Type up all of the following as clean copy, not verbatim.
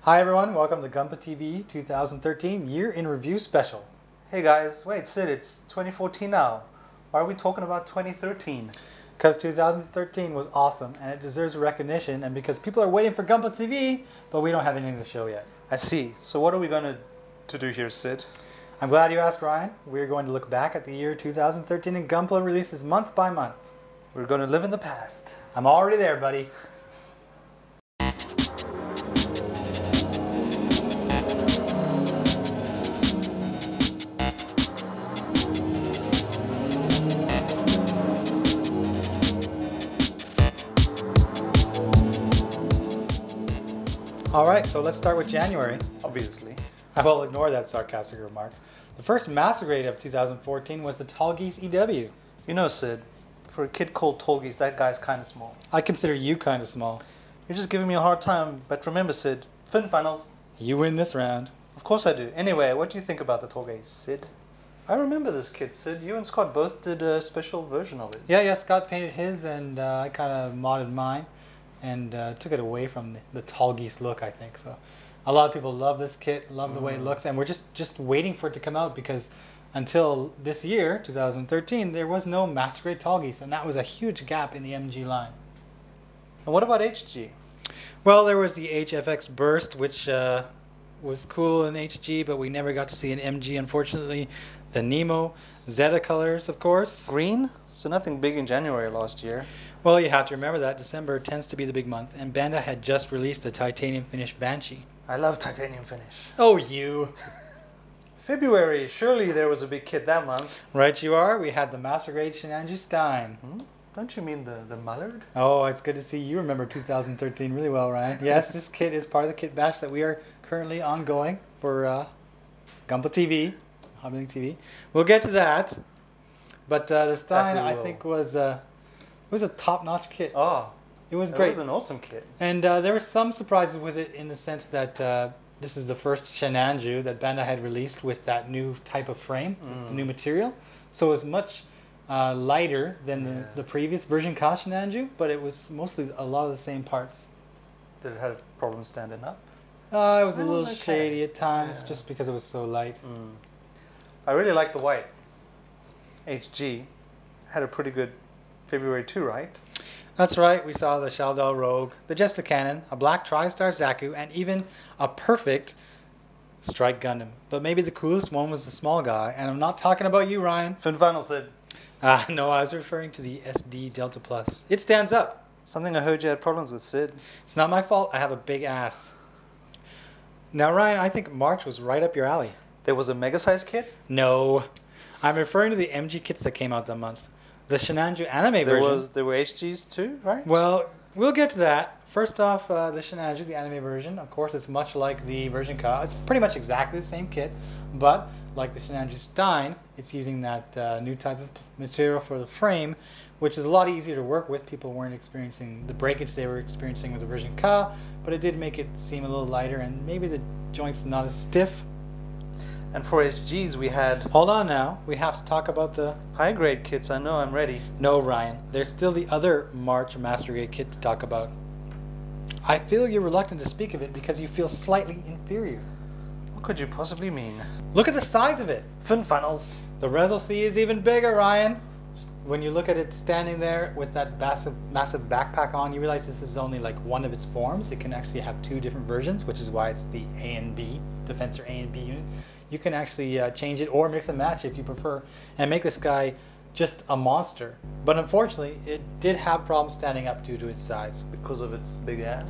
Hi everyone, welcome to Gunpla TV 2013 Year in Review Special. Hey guys, wait Sid, it's 2014 now. Why are we talking about 2013? Because 2013 was awesome and it deserves recognition, and because people are waiting for Gunpla TV, but we don't have anything to show yet. I see. So what are we going to do here, Sid? I'm glad you asked, Ryan. We're going to look back at the year 2013 and Gunpla releases month by month. We're going to live in the past. I'm already there, buddy. Alright, so let's start with January. Obviously. I will ignore that sarcastic remark. The first master grade of 2014 was the Tallgeese EW. You know, Sid, for a kid called Tallgeese, that guy's kind of small. I consider you kind of small. You're just giving me a hard time, but remember, Sid, fin finals. You win this round. Of course I do. Anyway, what do you think about the Tallgeese, Sid? I remember this kid, Sid. You and Scott both did a special version of it. Yeah, Scott painted his and I kind of modded mine and took it away from the Tallgeese look, I think. So a lot of people love this kit, love the way it looks, and we're just waiting for it to come out because until this year, 2013, there was no master grade Tallgeese, and that was a huge gap in the MG line. And what about HG? Well, there was the HFX Burst, which was cool in HG, but we never got to see an MG, unfortunately. The Nemo, Zeta colors, of course. Green? So nothing big in January last year. Well, you have to remember that December tends to be the big month, and Bandai had just released the titanium finish Banshee. I love titanium finish. Oh, you! February, surely there was a big kit that month. Right you are. We had the master grade Shin Stein. Don't you mean the Mallard? Oh, it's good to see you remember 2013 really well, Ryan. Yes, this kit is part of the kit batch that we are currently ongoing for Gunpla TV, HobbyLink TV. We'll get to that. But the Stein, I think, was a top-notch kit. Oh, it was great. It was an awesome kit. And there were some surprises with it in the sense that this is the first Shenanju that Bandai had released with that new type of frame, the new material. So it was much lighter than the previous version Ka Shenanju, but it was mostly a lot of the same parts. Did it have problems standing up? It was a little shady at times just because it was so light. I really like the white. HG had a pretty good February too, right? That's right. We saw the Shaldal Rogue, the Jester Cannon, a black Tri-Star Zaku, and even a perfect Strike Gundam. But maybe the coolest one was the small guy, and I'm not talking about you, Ryan. Fin final, Sid. No, I was referring to the SD Delta Plus. It stands up. Something I heard you had problems with, Sid. It's not my fault. I have a big ass. Now, Ryan, I think March was right up your alley. There was a mega size kit? No. I'm referring to the MG kits that came out that month. The Shenanju anime version. There were HGs too, right? Well, we'll get to that. First off, the Shenanju, the anime version, of course, it's much like the version Ka. It's pretty much exactly the same kit, but like the Shenanju Stein, it's using that new type of material for the frame, which is a lot easier to work with. People weren't experiencing the breakage they were experiencing with the version Ka, but it did make it seem a little lighter, and maybe the joints not as stiff. And for HGs we had... Hold on now. We have to talk about the... high grade kits. I know, I'm ready. No, Ryan. There's still the other March Master Grade kit to talk about. I feel you're reluctant to speak of it because you feel slightly inferior. What could you possibly mean? Look at the size of it. Fin finals. The Resel C is even bigger, Ryan. When you look at it standing there with that massive backpack on, you realize this is only like one of its forms. It can actually have two different versions, which is why it's the A and B, Defensor A and B unit. You can actually change it or mix and match if you prefer and make this guy just a monster. But unfortunately, it did have problems standing up due to its size. Because of its big ass?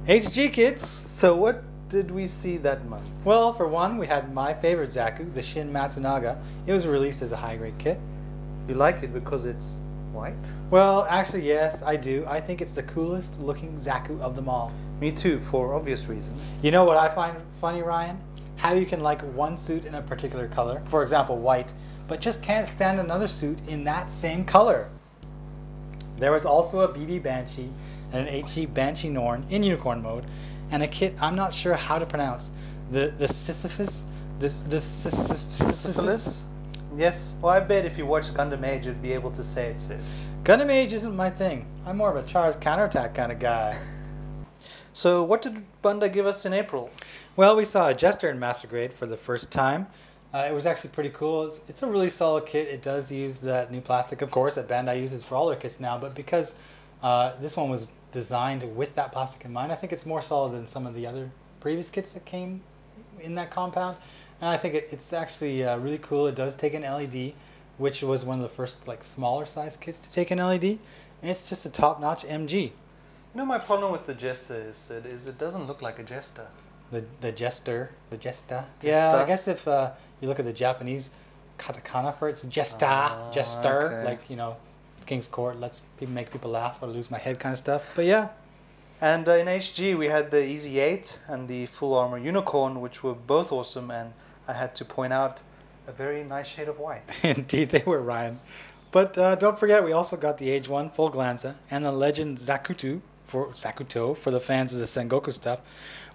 HG kits. So what did we see that month? Well, for one, we had my favorite Zaku, the Shin Matsunaga. It was released as a high-grade kit. You like it because it's white? Well, actually, yes, I do. I think it's the coolest looking Zaku of them all. Me too, for obvious reasons. You know what I find funny, Ryan? How you can like one suit in a particular color, for example white, but just can't stand another suit in that same color. There was also a BB Banshee and an HG Banshee Norn in unicorn mode, and a kit I'm not sure how to pronounce. The Sisyphus? Syphilis? Yes, well I bet if you watched Gundam Age you'd be able to say it, Sid. Gundam Age isn't my thing. I'm more of a Char's Counterattack kind of guy. So what did Bandai give us in April? Well, we saw a Jester in Master Grade for the first time. It was actually pretty cool. It's a really solid kit. It does use that new plastic, of course, that Bandai uses for all their kits now. But because this one was designed with that plastic in mind, I think it's more solid than some of the other previous kits that came in that compound. And I think it's actually really cool. It does take an LED, which was one of the first like smaller size kits to take an LED. And it's just a top-notch MG. You know, my problem with the Jester is it doesn't look like a Jester. The Jester. Yeah, I guess if you look at the Japanese katakana for it, it's Jester, okay. like, you know, King's Court lets people make people laugh or lose my head kind of stuff. But yeah. And in HG we had the Easy 8 and the Full Armor Unicorn, which were both awesome, and I had to point out a very nice shade of white. Indeed they were, Ryan. But don't forget, we also got the Age 1 Full Glanza and the Legend Zakuto for the fans of the Sengoku stuff.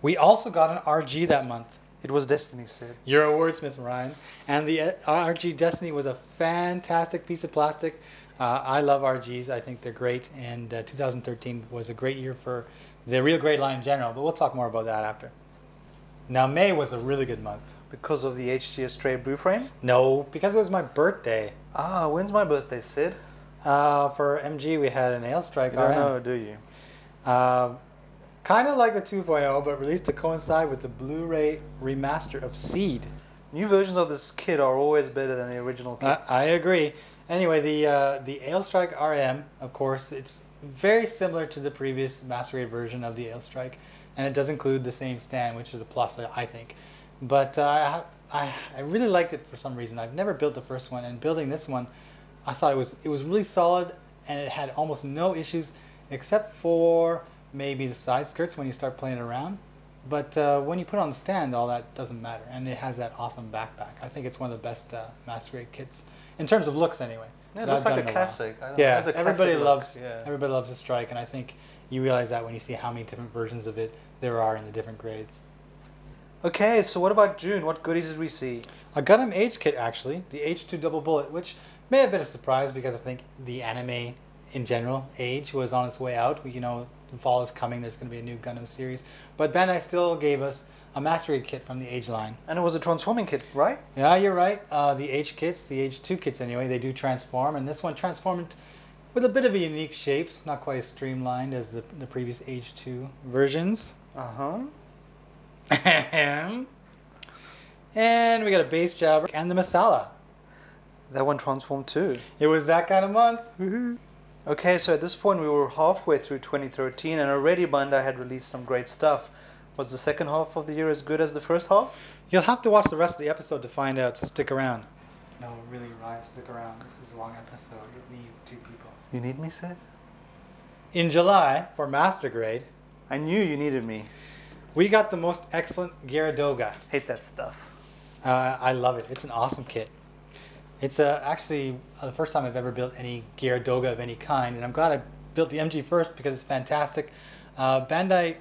We also got an RG that month. It was Destiny, Sid. You're a wordsmith, Ryan. And the RG Destiny was a fantastic piece of plastic. I love RGs. I think they're great. And 2013 was a great year for the Real Grade line in general. But we'll talk more about that after. Now, May was a really good month. Because of the HG Astray Blue Frame? No, because it was my birthday. Ah, when's my birthday, Sid? For MG, we had an Ail Strike Rm. I don't know, do you? Kind of like the 2.0, but released to coincide with the Blu-ray remaster of Seed. New versions of this kit are always better than the original kits. I agree. Anyway, the Ail Strike RM, of course, it's very similar to the previous Master Grade version of the Ail Strike, and it does include the same stand, which is a plus, I think. But I really liked it for some reason. I've never built the first one, and building this one, I thought it was really solid, and it had almost no issues, except for maybe the side skirts when you start playing around. But when you put it on the stand, all that doesn't matter. And it has that awesome backpack. I think it's one of the best Master Grade kits, in terms of looks anyway. Yeah, it looks like a classic. Yeah, everybody loves the Strike, and I think you realize that when you see how many different versions of it there are in the different grades. Okay, so what about June? What goodies did we see? A Gundam Age kit, actually. The H2 Double Bullet, which may have been a surprise because I think the anime in general, Age, was on its way out. You know, fall is coming, there's going to be a new Gundam series. But Bandai still gave us a Master Grade kit from the Age line. And it was a transforming kit, right? Yeah, you're right. The Age kits, the Age 2 kits anyway, they do transform. And this one transformed with a bit of a unique shape. Not quite as streamlined as the previous Age 2 versions. Uh-huh. And we got a base jabber and the Masala. That one transformed too. It was that kind of month. Woohoo. Okay, so at this point we were halfway through 2013 and already Bandai had released some great stuff. Was the second half of the year as good as the first half? You'll have to watch the rest of the episode to find out, so stick around. No, really, Ryan, stick around. This is a long episode. It needs two people. You need me, Sid? In July, for Master Grade, I knew you needed me. we got the most excellent Gyaradoga. Hate that stuff. I love it. It's an awesome kit. It's actually the first time I've ever built any Gyaradoga of any kind, and I'm glad I built the MG first because it's fantastic. Bandai,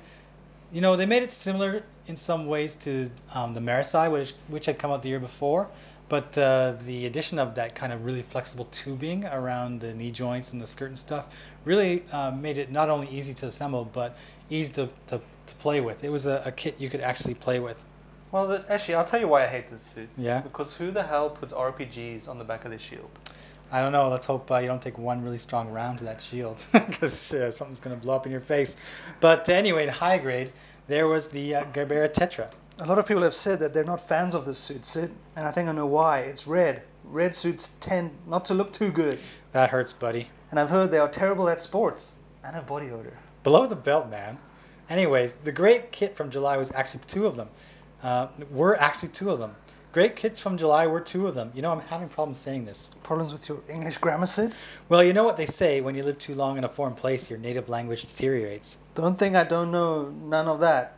you know, they made it similar in some ways to the Marisai, which had come out the year before, but the addition of that kind of really flexible tubing around the knee joints and the skirt and stuff really made it not only easy to assemble, but easy to play with. It was a kit you could actually play with. Well, actually, I'll tell you why I hate this suit. Yeah? Because who the hell puts RPGs on the back of their shield? I don't know. Let's hope you don't take one really strong round to that shield, because something's going to blow up in your face. But anyway, in high grade, there was the Gerbera Tetra. A lot of people have said that they're not fans of this suit, Sid, and I think I know why. It's red. Red suits tend not to look too good. That hurts, buddy. And I've heard they are terrible at sports and have body odor. Below the belt, man. Anyways, the great kit from July was actually two of them. Great kits from July were two of them. You know, I'm having problems saying this. Problems with your English grammar, Sid? Well, you know what they say, when you live too long in a foreign place, your native language deteriorates. Don't think I don't know none of that.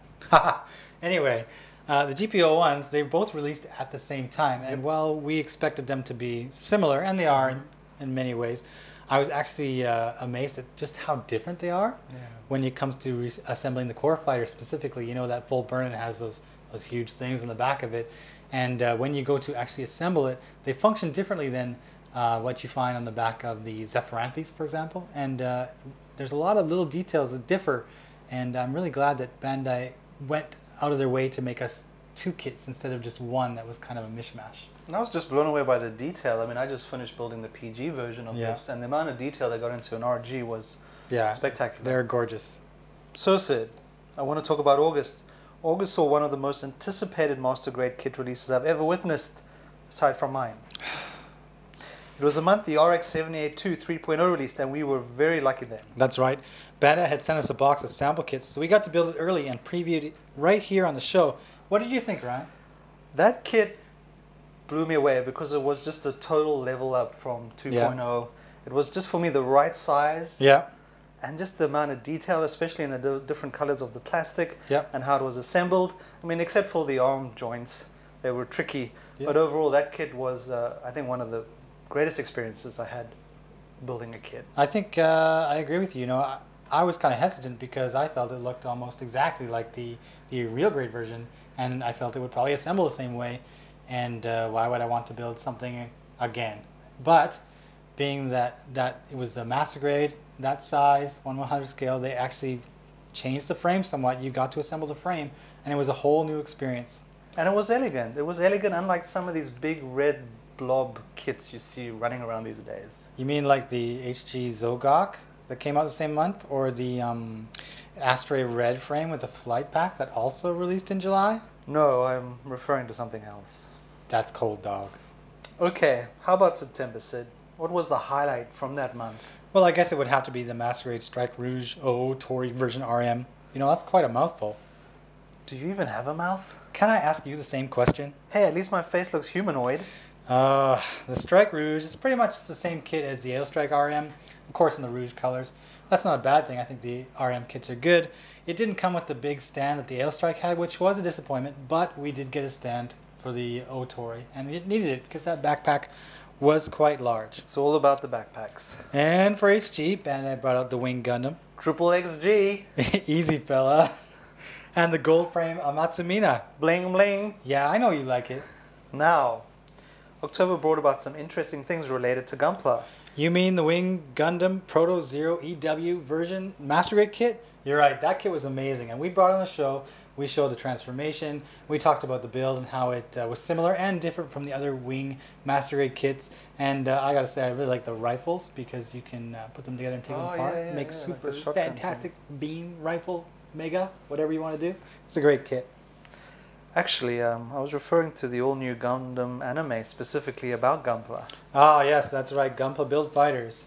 Anyway, the GPO ones, they both released at the same time. And while we expected them to be similar, and they are in many ways, I was actually amazed at just how different they are when it comes to assembling the core fighter specifically. You know, that full burn has those huge things in the back of it. And when you go to actually assemble it, they function differently than what you find on the back of the Zephyranthes, for example. And there's a lot of little details that differ. and I'm really glad that Bandai went out of their way to make us 2 kits instead of just one that was kind of a mishmash. And I was just blown away by the detail. I mean, I just finished building the PG version of this, and the amount of detail they got into an RG was spectacular. They're gorgeous. So Sid, I want to talk about August. August saw one of the most anticipated Master Grade kit releases I've ever witnessed, aside from mine. It was a month the RX-78-2 3.0 released, and we were very lucky then. That's right. Bandai had sent us a box of sample kits, so we got to build it early and previewed it right here on the show. What did you think, Ryan? That kit blew me away because it was just a total level up from 2.0. Yeah. It was just for me the right size. Yeah. And just the amount of detail, especially in the different colors of the plastic and how it was assembled. I mean, except for the arm joints, they were tricky. But overall, that kit was, I think, one of the greatest experiences I had building a kit. I think I agree with you. You know, I was kind of hesitant because I felt it looked almost exactly like the real grade version, and I felt it would probably assemble the same way. And why would I want to build something again? But being that it was the master grade, that size, 1/100 scale, they actually changed the frame somewhat. You got to assemble the frame, and it was a whole new experience. And it was elegant. It was elegant, unlike some of these big red blob kits you see running around these days. You mean like the HG Zogok that came out the same month, or the Astray Red frame with the flight pack that also released in July? No, I'm referring to something else. That's Cold Dog. Okay, how about September, Sid? What was the highlight from that month? Well, I guess it would have to be the Masquerade Strike Rouge Tori version RM. You know, that's quite a mouthful. Do you even have a mouth? Can I ask you the same question? Hey, at least my face looks humanoid. The Strike Rouge is pretty much the same kit as the Ail Strike Rm, of course in the Rouge colors. That's not a bad thing. I think the RM kits are good. It didn't come with the big stand that the Ail Strike had, which was a disappointment, but we did get a stand for the Tori, and it needed it because that backpack was quite large. It's all about the backpacks. And for HG, Bandai brought out the Wing Gundam. Triple XG. Easy, fella. And the gold frame Matsunaga. Bling bling. Yeah, I know you like it. Now, October brought about some interesting things related to Gunpla. You mean the Wing Gundam Proto Zero EW version Master Grade kit? You're right, that kit was amazing, and we brought it on the show. We showed the transformation, we talked about the build and how it was similar and different from the other Wing Master Grade kits, and I gotta say I really like the rifles because you can put them together and take them apart, make super like fantastic beam rifle, mega, whatever you want to do. It's a great kit. Actually, I was referring to the all-new Gundam anime, specifically about Gunpla. Ah, yes, that's right, Gunpla Build Fighters.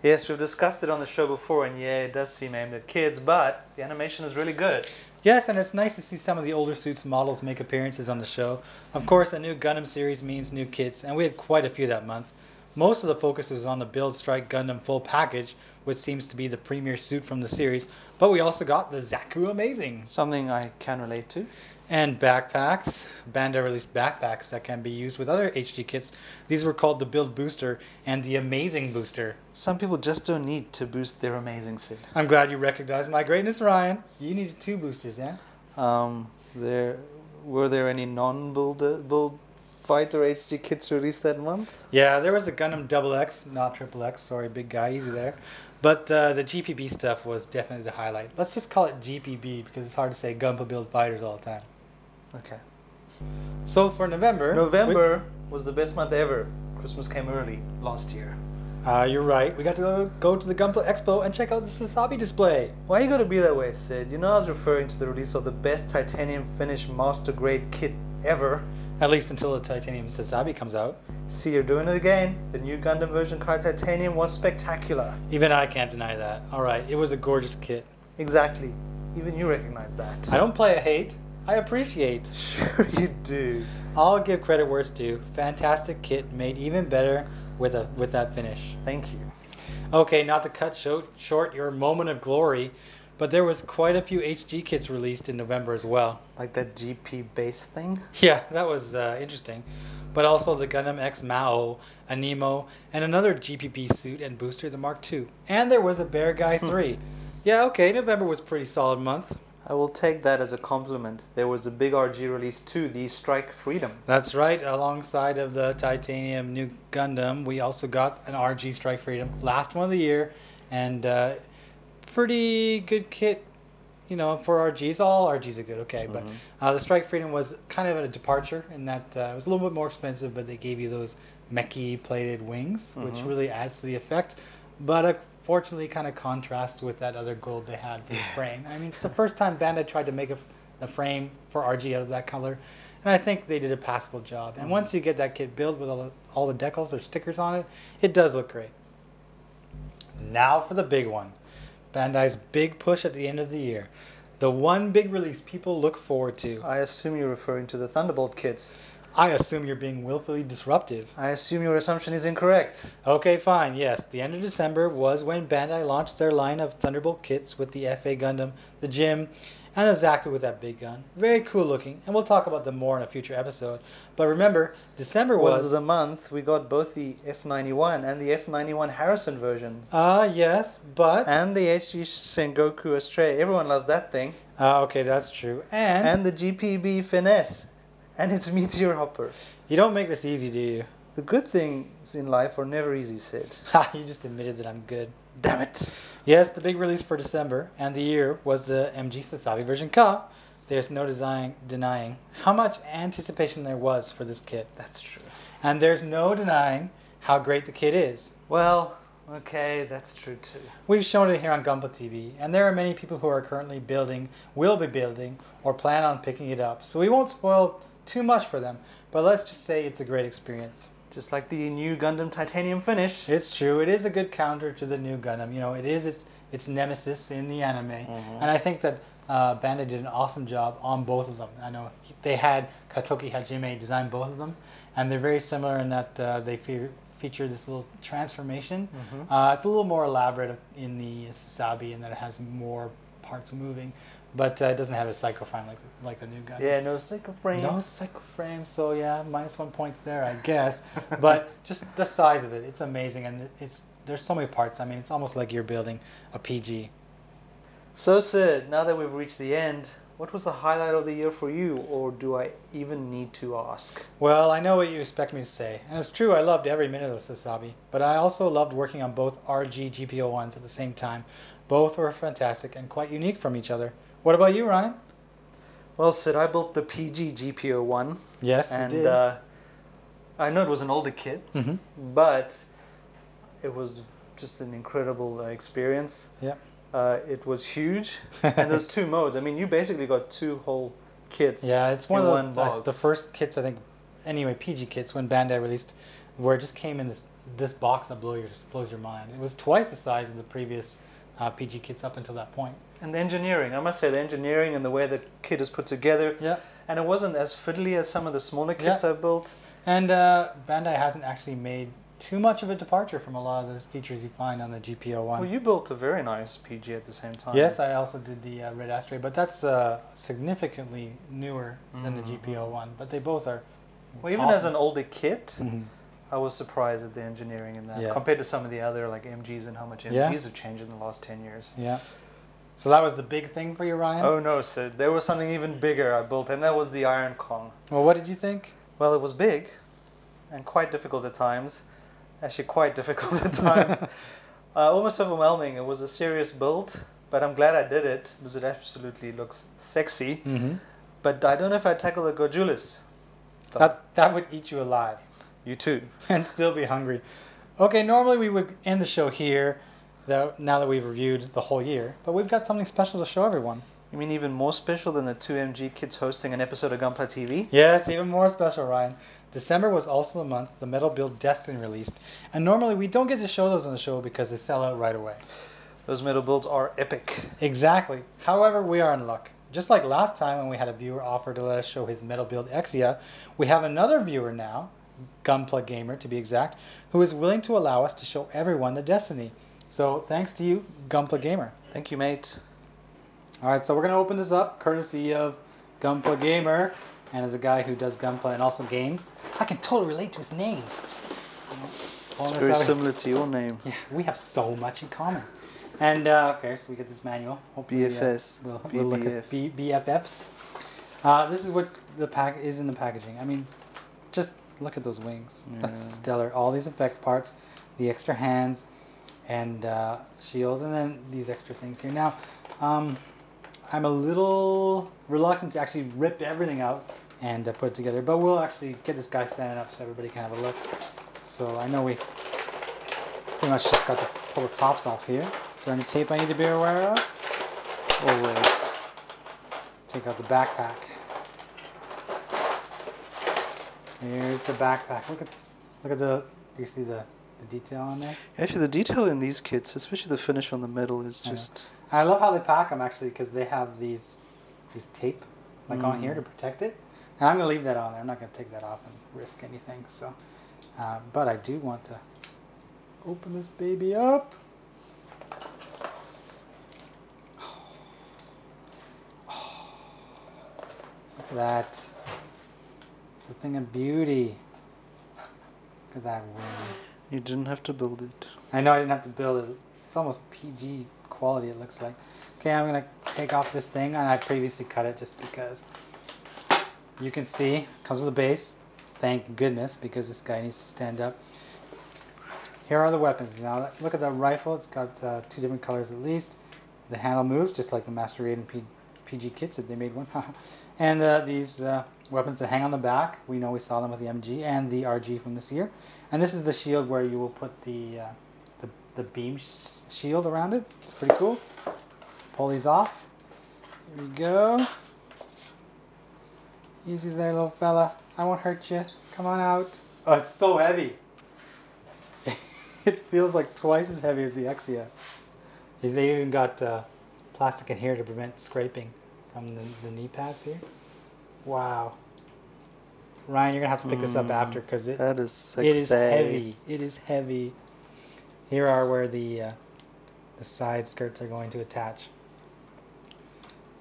Yes, we've discussed it on the show before, and yeah, it does seem aimed at kids, but the animation is really good. Yes, and it's nice to see some of the older suits models make appearances on the show. Of course, a new Gundam series means new kits, and we had quite a few that month. Most of the focus was on the Build Strike Gundam full package, which seems to be the premier suit from the series, but we also got the Zaku Amazing. Something I can relate to. And backpacks. Bandai released backpacks that can be used with other HG kits. These were called the Build Booster and the Amazing Booster. Some people just don't need to boost their amazing Sid. I'm glad you recognized my greatness, Ryan. You needed 2 boosters, yeah? Were there any non-build fighter HG kits released that month? Yeah, there was the Gundam XX, not Triple X. Sorry, big guy, easy there. But the GPB stuff was definitely the highlight. Let's just call it GPB because it's hard to say Gunpla Build Fighters all the time. Okay. So for November... November was the best month ever. Christmas came early last year. You're right. We got to go to the Gunpla Expo and check out the Sasabi display. Why you gotta be that way, Sid? You know I was referring to the release of the best titanium finished master grade kit ever. At least until the titanium Sasabi comes out. See, you're doing it again. The new Gundam version Kai Titanium was spectacular. Even I can't deny that. Alright, it was a gorgeous kit. Exactly. Even you recognize that. I don't play a hate. I appreciate. Sure you do. I'll give credit where it's due. Fantastic kit, made even better with that finish. Thank you. Okay, not to cut short your moment of glory, but there was quite a few HG kits released in November as well. Like that GP base thing? Yeah, that was interesting. But also the Gundam X Mao, a Nemo, and another GPP suit and booster, the Mark II. And there was a Bear Guy 3. Yeah, okay, November was a pretty solid month. I will take that as a compliment. There was a big RG release too, the Strike Freedom. That's right, alongside of the Titanium New Gundam, we also got an RG Strike Freedom, last one of the year, and pretty good kit. you know, for RGs, all RGs are good, okay. But the Strike Freedom was kind of a departure in that it was a little bit more expensive, but they gave you those mechy plated wings, which really adds to the effect. But unfortunately, kind of contrasts with that other gold they had for the frame. I mean, it's the first time Bandai tried to make a frame for RG out of that color, and I think they did a passable job. And once you get that kit built with all the decals or stickers on it, it does look great. Now for the big one. Bandai's big push at the end of the year. The one big release people look forward to. I assume you're referring to the Thunderbolt Kits. I assume you're being willfully disruptive. I assume your assumption is incorrect. Okay, fine. Yes, the end of December was when Bandai launched their line of Thunderbolt Kits with the FA Gundam, the Jim, and the Zaku with that big gun. Very cool looking, and we'll talk about them more in a future episode. But remember, December was the month we got both the F91 and the F91 Harrison versions. Yes, but... And the HG Sengoku Astray. Everyone loves that thing. Okay, that's true. And the GPB Finesse. And its Meteor Hopper. You don't make this easy, do you? The good things in life are never easy, Sid. Ha, you just admitted that I'm good. Damn it. Yes, the big release for December and the year was the MG Sasabi version Ka. There's no denying how much anticipation there was for this kit. That's true. And there's no denying how great the kit is. Well, okay, that's true too. We've shown it here on Gunpla TV, and there are many people who are currently building, will be building, or plan on picking it up. So we won't spoil too much for them, but let's just say it's a great experience. Just like the new Gundam titanium finish. It's true. It is a good counter to the new Gundam. You know, it is its nemesis in the anime. And I think that Bandai did an awesome job on both of them. I know they had Katoki Hajime design both of them, and they're very similar in that they feature this little transformation. It's a little more elaborate in the Sasabi in that it has more parts moving. But it doesn't have a psycho frame like the new Gundam. Yeah, no psycho frame. No psycho frame, so yeah, -1 points there, I guess. But just the size of it, it's amazing, and there's so many parts. I mean, it's almost like you're building a PG. So Sid, now that we've reached the end, what was the highlight of the year for you, or do I even need to ask? Well, I know what you expect me to say, and it's true, I loved every minute of Sasabi, but I also loved working on both RG GPO1s at the same time. Both were fantastic and quite unique from each other. What about you, Ryan? Well, Sid, I built the PG GPO1. Yes, and you did. I know it was an older kit, but it was just an incredible experience. Yeah. It was huge, and there's 2 modes. I mean, you basically got 2 whole kits. Yeah, it's one of the first kits, I think. Anyway, PG kits when Bandai released, where it just came in this box that blows your mind. It was twice the size of the previous PG kits up until that point. And the engineering, I must say, the engineering and the way the kit is put together. Yeah. And it wasn't as fiddly as some of the smaller kits I've built. And Bandai hasn't actually made too much of a departure from a lot of the features you find on the GPO1. Well, you built a very nice PG at the same time. Yes, I also did the Red Astray, but that's significantly newer than the GPO1. But they both are well, even as an older kit, I was surprised at the engineering in that compared to some of the other like MGs and how much MGs have changed in the last 10 years. Yeah. So that was the big thing for you, Ryan? Oh no, Sid. There was something even bigger I built, and that was the Iron Kong. Well, what did you think? Well, it was big and quite difficult at times. Actually, quite difficult at times. Almost overwhelming. It was a serious build, but I'm glad I did it because it absolutely looks sexy. But I don't know if I'd tackle the Gorgulis. That would eat you alive. You too. And still be hungry. Okay, normally we would end the show here, now that we've reviewed the whole year, but we've got something special to show everyone. You mean even more special than the 2 MG kids hosting an episode of Gunpla TV? Yes, even more special, Ryan. December was also the month the Metal Build Destiny released, and normally we don't get to show those on the show because they sell out right away. Those metal builds are epic. Exactly. However, we are in luck. Just like last time when we had a viewer offer to let us show his Metal Build Exia, we have another viewer now, Gunpla Gamer to be exact, who is willing to allow us to show everyone the Destiny. So thanks to you, Gunpla Gamer. Thank you, mate. Alright, so we're going to open this up, courtesy of Gunpla Gamer, and as a guy who does Gunpla and also games, I can totally relate to his name. It's very similar to your name. Yeah, we have so much in common. And okay, so we get this manual. Hopefully, BFS. We'll look at BFFs. This is what the pack is in the packaging. I mean, just look at those wings. Yeah. That's stellar. All these effect parts, the extra hands, and shields, and then these extra things here. Now, I'm a little reluctant to actually rip everything out and put it together, but we'll actually get this guy standing up so everybody can have a look. So I know we pretty much just got to pull the tops off here. Is there any tape I need to be aware of? Always. Take out the backpack. Here's the backpack. Look at this. Look at the. You see the detail on there? Actually, the detail in these kits, especially the finish on the metal, is just. I love how they pack them actually, because they have these tape like on here to protect it. And I'm gonna leave that on there. I'm not gonna take that off and risk anything. So, but I do want to open this baby up. Look at that. It's a thing of beauty. Look at that wing. You didn't have to build it. I know I didn't have to build it. It's almost PG quality, it looks like. Okay, I'm going to take off this thing, and I previously cut it just because you can see it comes with a base. Thank goodness, because this guy needs to stand up. Here are the weapons. Now, look at the rifle. It's got 2 different colors at least. The handle moves just like the Master Raid and PG kits if they made one. And these weapons that hang on the back, we know we saw them with the MG and the RG from this year. And this is the shield where you will put the beam shield around it. It's pretty cool. Pull these off. Here we go. Easy there, little fella. I won't hurt you. Come on out. Oh, it's so heavy. It feels like twice as heavy as the Exia. They even got plastic in here to prevent scraping from the knee pads here. Wow. Ryan, you're going to have to pick this up after because it is heavy. It is heavy. Here are where the side skirts are going to attach.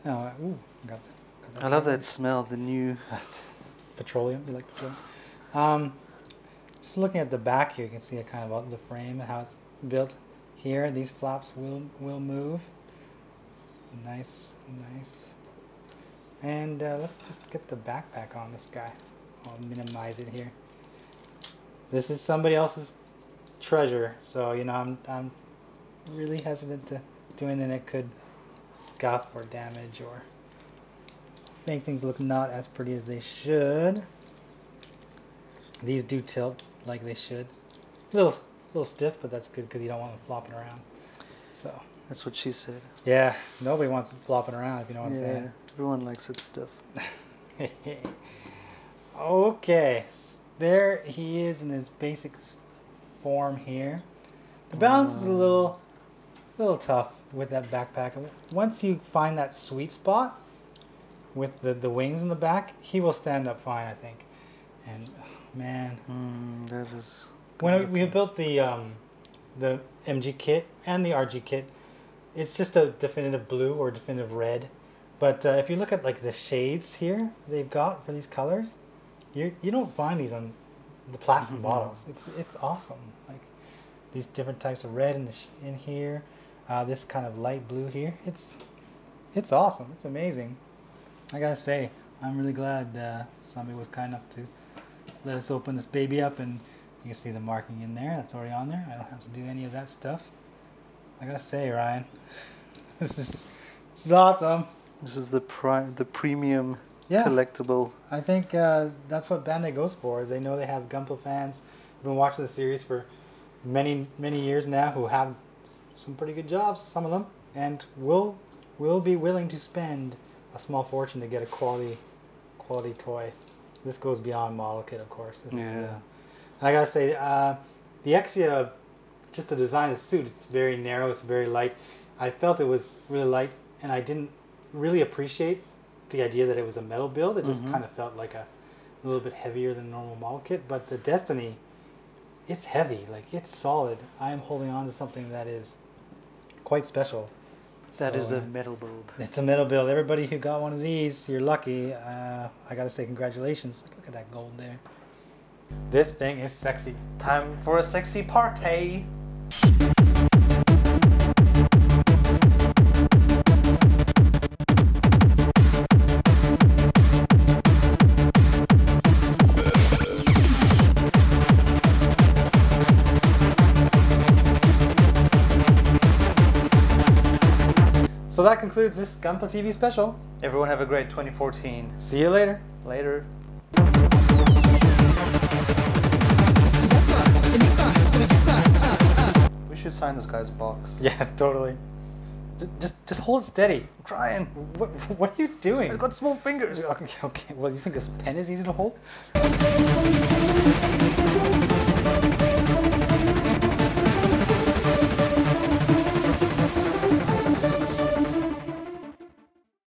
Oh, ooh, got that. I love that smell, the new... Petroleum, you like petroleum? Just looking at the back here, you can see a kind of the frame and how it's built. Here, these flaps will move. Nice, nice. And let's just get the backpack on this guy. I'll minimize it here. This is somebody else's treasure, so you know I'm really hesitant to do anything that could scuff or damage or make things look not as pretty as they should. These do tilt like they should. A little stiff, but that's good because you don't want them flopping around. So that's what she said. Yeah, nobody wants it flopping around, if you know what I'm saying. Everyone likes it stiff. Okay, there he is in his basic form here. The balance is a little tough with that backpack. Once you find that sweet spot with the wings in the back, he will stand up fine, I think. And man, that is. When we built the MG kit and the RG kit, it's just a definitive blue or definitive red. But if you look at like the shades here they've got for these colors, you don't find these on the plastic bottles. It's awesome. Like these different types of red in here, this kind of light blue here. It's awesome. It's amazing. I gotta say, I'm really glad somebody was kind enough to let us open this baby up, and you can see the marking in there. That's already on there. I don't have to do any of that stuff. I gotta say, Ryan, this is awesome. This is the premium collectible. I think that's what Bandai goes for. Is they know they have Gunpla fans who've been watching the series for many years now, who have some pretty good jobs, some of them, and will be willing to spend a small fortune to get a quality toy. This goes beyond model kit, of course. I gotta say, the Exia, just the design of the suit, it's very narrow, it's very light. I felt it was really light, and I didn't really appreciate the idea that it was a metal build. It just kind of felt like a little bit heavier than a normal model kit. But the Destiny, it's heavy, like it's solid. I am holding on to something that is quite special. That is a metal build. It's a metal build. Everybody who got one of these, you're lucky. I gotta say congratulations. Look at that gold there. This thing is sexy. Time for a sexy party. So that concludes this Gunpla TV special. Everyone have a great 2014. See you later. Later. We should sign this guy's box. Yes, totally. Just hold it steady. I'm trying. What are you doing? I've got small fingers. Okay. Well, you think this pen is easy to hold?